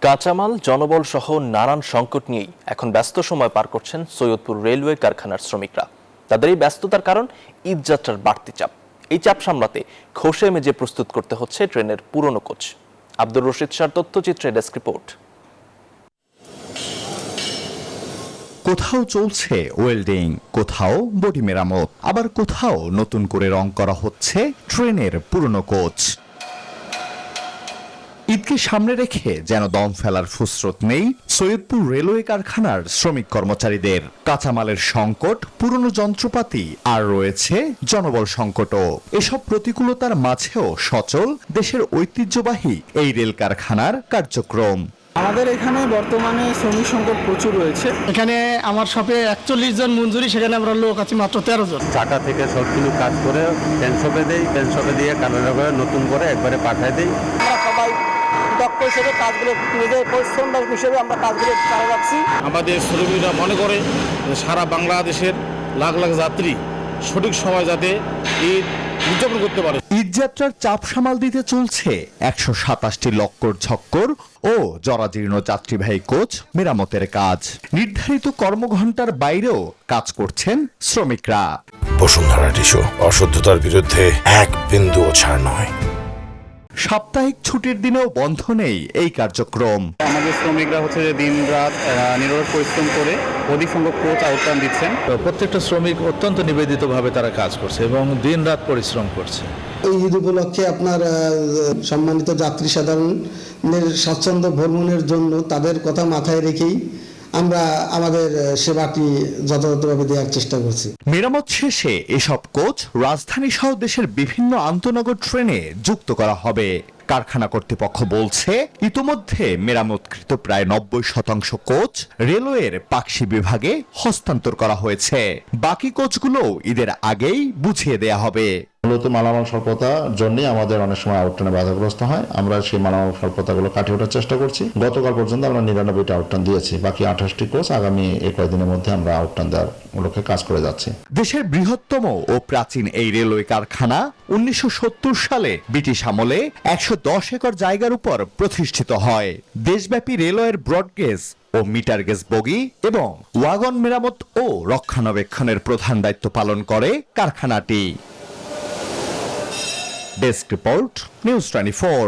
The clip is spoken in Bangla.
কাঁচামাল, জনবল সহ নানান সংকট নিয়েই এখন ব্যস্ত সময় পার করছেন সৈয়দপুর রেলওয়ে কারখানার শ্রমিকরা। তাদের এই ব্যস্ততার কারণ ঈদযাত্রার বাড়তি চাপ। এই চাপ সামলাতে খসে মেজে প্রস্তুত করতে হচ্ছে ট্রেনের পুরনো কোচ। আব্দুর রশিদ শাহর তথ্যচিত্রে ডেস্ক রিপোর্ট। কোথাও চলছে ওয়েল্ডিং, কোথাও বডি মেরামত, আবার কোথাও নতুন করে রং করা হচ্ছে ট্রেনের পুরনো কোচ। ঈদকে সামনে রেখে যেন দম ফেলার ফুসরত নেই সৈয়দপুর রেলওয়ে কারখানার শ্রমিক কর্মচারীদের। কাঁচামালের সংকট, পুরনো যন্ত্রপাতি আর রয়েছে জনবল সংকটও। এসব প্রতিকূলতার মাঝেও সচল দেশের ঐতিহ্যবাহী এই রেল কারখানার কার্যক্রম। আমাদের এখানে বর্তমানে শ্রমিক সংকট প্রচুর রয়েছে। এখানে আমার শপে 41 জন মঞ্জুরি, সেখানে আমরা লোক আছি মাত্র 13 জন। চাকা থেকে সবকিছু কাজ করে পেন শপে দেই, পেন শপে দিয়ে কালার করে নতুন করে একবারে পাঠায় দেই। আমরা সবাই দক্ষ হিসেবে কাজগুলো নিজের পরিশ্রম হিসেবে আমরা কাজগুলো চালিয়ে যাচ্ছি। আমাদের শ্রমিকরা মনে করে সারা বাংলাদেশের লাখ লাখ যাত্রী সঠিক সময় যাতে ঈদ উদযাপন করতে পারে। ঈদযাত্রার চাপ সামাল দিতে চলছে 127টি লক্কর ঝক্কর ও জরাজীর্ণ যাত্রীবাহী কোচ মেরামতের কাজ। নির্ধারিত কর্মঘণ্টার বাইরেও কাজ করছেন শ্রমিকরা। বসুন্ধরা টিস্যু, অশুদ্ধতার বিরুদ্ধে এক বিন্দুও ছাড় নয়। সাপ্তাহিক ছুটির দিনেও বন্ধ নেই এই কার্যক্রম। আমাদের শ্রমিকরা হচ্ছে যে দিন রাত নিরলস পরিশ্রম করে অধিক সংখ্যক কোচ আউটকাম দিচ্ছেন। প্রত্যেকটা শ্রমিক অত্যন্ত নিবেদিতভাবে তারা কাজ করছে এবং দিন রাত পরিশ্রম করছে। এই ঈদ উপলক্ষে আপনার সম্মানিত যাত্রী সাধারণের স্বাচ্ছন্দ্য ভ্রমণের জন্য তাদের কথা মাথায় রেখেই আমরা আমাদের সেবাটি যথাযথভাবে দেওয়ার চেষ্টা করছি। মেরামত শেষে এসব কোচ রাজধানী সহ দেশের বিভিন্ন আন্তনগর ট্রেনে যুক্ত করা হবে। কারখানা কর্তৃপক্ষ বলছে ইতোমধ্যে মেরামতকৃত প্রায় 90% কোচ রেলওয়ের পাকশি বিভাগে হস্তান্তর করা হয়েছে। বাকি কোচগুলো ঈদের আগেই বুঝিয়ে দেয়া হবে। মূলত মালামাল স্বল্পতার জন্যই আমাদের অনেক সময় আউটটার্নে বাধাগ্রস্ত হয়। আমরা সেই মালামাল স্বল্পতাগুলো কাটিয়ে ওঠার চেষ্টা করছি। গতকাল পর্যন্ত আমরা 99টা আউটটার্ন দিয়েছি। বাকি 28টি কোচ আগামী কয়েকদিনের মধ্যে আমরা আউটটার্ন দেওয়ার লক্ষ্যে কাজ করে যাচ্ছি। দেশের বৃহত্তম ও প্রাচীন এই রেলওয়ে কারখানা 1970 সালে ব্রিটিশ আমলে 110 একর জায়গার উপর প্রতিষ্ঠিত হয়। দেশব্যাপী রেলওয়ের ব্রডগেজ ও মিটার গেজ বগি এবং ওয়াগন মেরামত ও রক্ষণাবেক্ষণের প্রধান দায়িত্ব পালন করে কারখানাটি। Desk report, news 24।